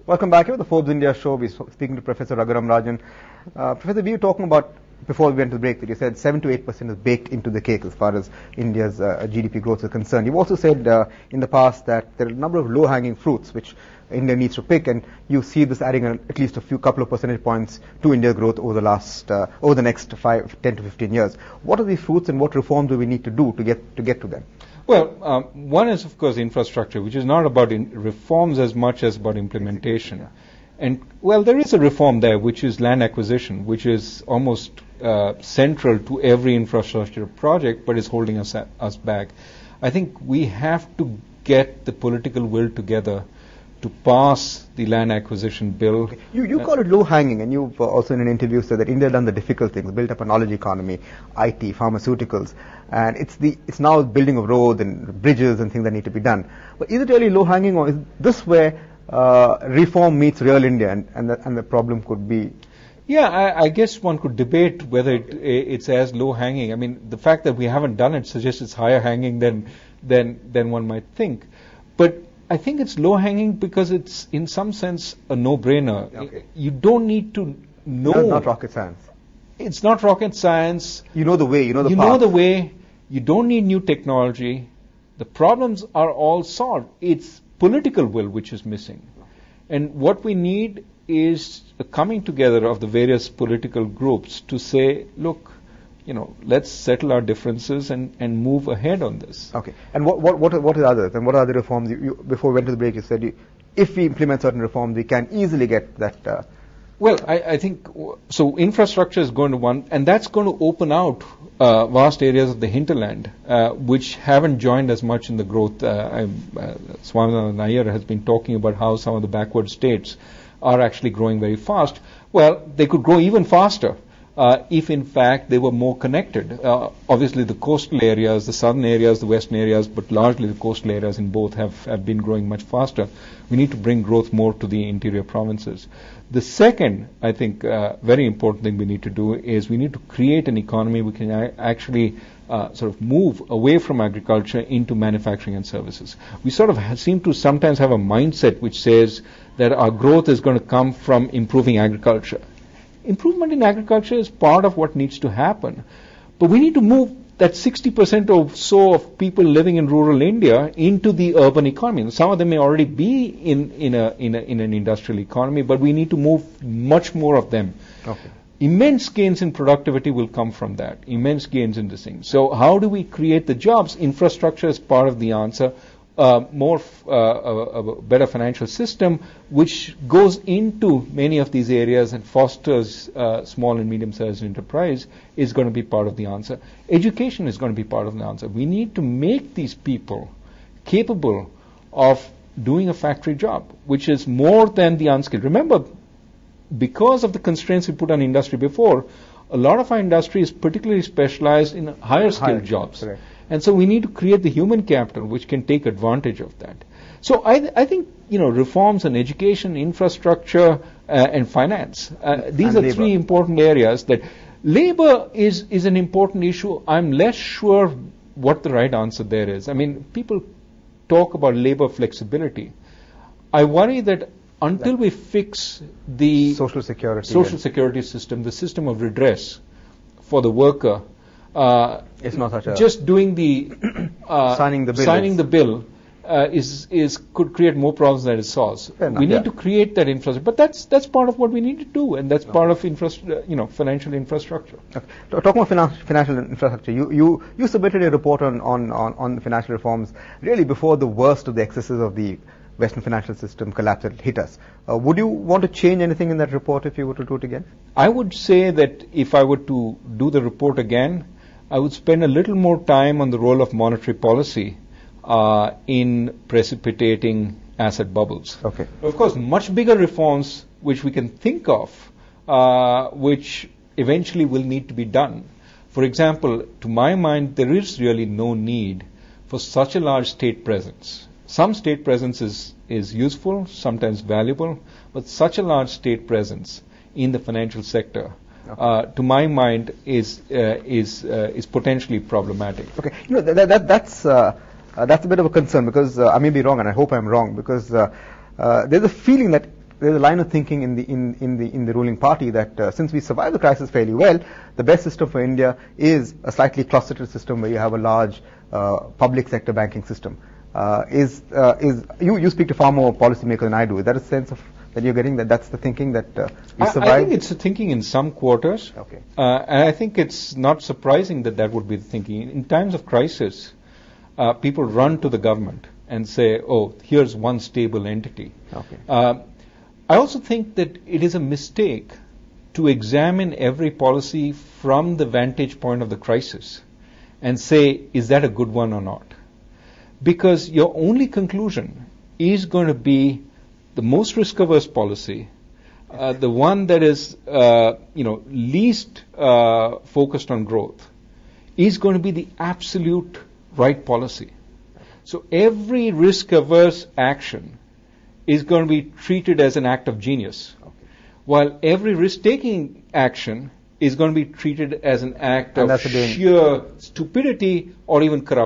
Welcome back here to the Forbes India show. We're speaking to Professor Raghuram Rajan. Professor, we were talking about, before we went to the break, that you said 7 to 8% is baked into the cake as far as India's GDP growth is concerned. You've also said in the past that there are a number of low-hanging fruits which India needs to pick, and you see this adding at least couple of percentage points to India's growth over the next 10 to 15 years. What are these fruits, and what reforms do we need to do to get to them? Well, one is, of course, infrastructure, which is not about reforms as much as about implementation. Yeah. And, well, there is a reform there, which is land acquisition, which is almost central to every infrastructure project, but is holding us back. I think we have to get the political will together to pass the land acquisition bill. Okay. You call it low-hanging, and you've also in an interview said that India has done the difficult things, built up a knowledge economy, IT, pharmaceuticals, and it's now building of roads and bridges and things that need to be done. But is it really low-hanging, or is this where reform meets real India, and the problem could be? Yeah, I guess one could debate whether it's as low-hanging. I mean, the fact that we haven't done it suggests it's higher-hanging than one might think. But I think it's low-hanging because it's, in some sense, a no-brainer. Okay. You don't need to know. No, not rocket science. It's not rocket science. You know the way, you know the path. You know the way. You don't need new technology. The problems are all solved. It's political will which is missing. And what we need is a coming together of the various political groups to say, look, let's settle our differences and move ahead on this. Okay. And what are the others? And what are the reforms? Before we went to the break, you said if we implement certain reforms, we can easily get that. Well, I think so. Infrastructure is going to one, and that's going to open out vast areas of the hinterland, which haven't joined as much in the growth. Swaminathan Iyer has been talking about how some of the backward states are actually growing very fast. Well, they could grow even faster if, in fact, they were more connected. Obviously, the coastal areas, the southern areas, the western areas, but largely the coastal areas in both have been growing much faster. We need to bring growth more to the interior provinces. The second, I think, very important thing we need to do is we need to create an economy we can actually sort of move away from agriculture into manufacturing and services. We sort of seem to sometimes have a mindset which says that our growth is going to come from improving agriculture. Improvement in agriculture is part of what needs to happen. But we need to move that 60% or so of people living in rural India into the urban economy. And some of them may already be in an industrial economy, but we need to move much more of them. Okay. Immense gains in productivity will come from that. Immense gains in this thing. So how do we create the jobs? Infrastructure is part of the answer. A better financial system which goes into many of these areas and fosters small and medium-sized enterprise is going to be part of the answer. Education is going to be part of the answer. We need to make these people capable of doing a factory job, which is more than the unskilled. Remember, because of the constraints we put on industry before, a lot of our industry is particularly specialized in higher skilled jobs. Correct. And so we need to create the human capital which can take advantage of that. So I think, reforms in education, infrastructure, and finance, these are three important areas that labor is an important issue. I'm less sure what the right answer there is. I mean, people talk about labor flexibility. I worry that until we fix the social security system, the system of redress for the worker, it's not such a just doing the signing the bill could create more problems than it solves. We need to create that infrastructure, but that's part of what we need to do, and that's part of financial infrastructure. Okay. Talking about financial infrastructure, you submitted a report on financial reforms really before the worst of the excesses of the Western financial system collapse had hit us. Would you want to change anything in that report if you were to do it again? I would say that if I were to do the report again, I would spend a little more time on the role of monetary policy in precipitating asset bubbles. Okay. Of course, much bigger reforms which we can think of, which eventually will need to be done. For example, to my mind, there is really no need for such a large state presence. Some state presence is useful, sometimes valuable, but such a large state presence in the financial sector, to my mind, is potentially problematic. Okay, that's a bit of a concern because I may be wrong, and I hope I'm wrong, because there's a feeling that there's a line of thinking in the ruling party that since we survived the crisis fairly well, the best system for India is a slightly clustered system where you have a large public sector banking system. You speak to far more policymakers than I do. Is that a sense of that you're getting, that that's the thinking that we survive? I think it's the thinking in some quarters. Okay. And I think it's not surprising that that would be the thinking. In times of crisis, people run to the government and say, oh, here's one stable entity. Okay. I also think that it is a mistake to examine every policy from the vantage point of the crisis and say, is that a good one or not? Because your only conclusion is going to be the most risk-averse policy, the one that is, least focused on growth, is going to be the absolute right policy. So every risk-averse action is going to be treated as an act of genius, while every risk-taking action is going to be treated as an act of sheer stupidity or even corruption.